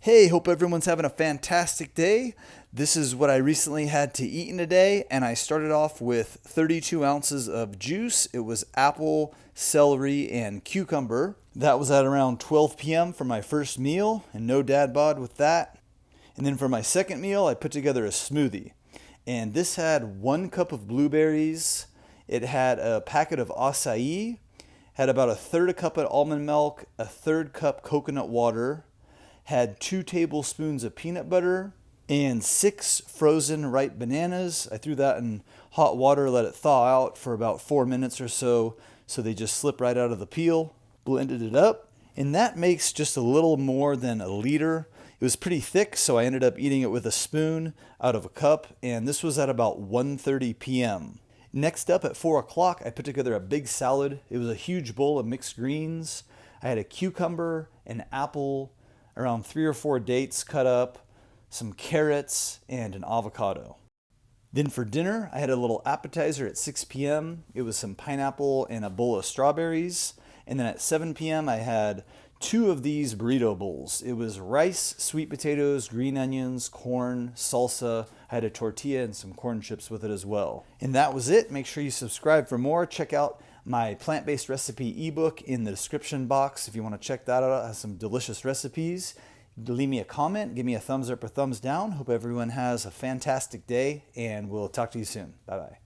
Hey, hope everyone's having a fantastic day. This is what I recently had to eat in a day, and I started off with 32 ounces of juice. It was apple, celery, and cucumber. That was at around 12 p.m. for my first meal, and no dad bod with that. And then for my second meal, I put together a smoothie. And this had 1 cup of blueberries, it had a packet of acai, had about a third a cup of almond milk, a third cup coconut water, had 2 tablespoons of peanut butter, and 6 frozen ripe bananas. I threw that in hot water, let it thaw out for about 4 minutes or so they just slip right out of the peel. Blended it up, and that makes just a little more than a liter. It was pretty thick, so I ended up eating it with a spoon out of a cup, and this was at about 1:30 p.m. Next up at 4 o'clock, I put together a big salad. It was a huge bowl of mixed greens. I had a cucumber, an apple, around 3 or 4 dates cut up, some carrots, and an avocado. Then for dinner, I had a little appetizer at 6 p.m. It was some pineapple and a bowl of strawberries. And then at 7 p.m., I had 2 of these burrito bowls. It was rice, sweet potatoes, green onions, corn, salsa. I had a tortilla and some corn chips with it as well. And that was it. Make sure you subscribe for more. Check out my plant-based recipe ebook in the description box if you want to check that out. It has some delicious recipes. Leave me a comment, give me a thumbs up or thumbs down. Hope everyone has a fantastic day, and we'll talk to you soon. Bye-bye.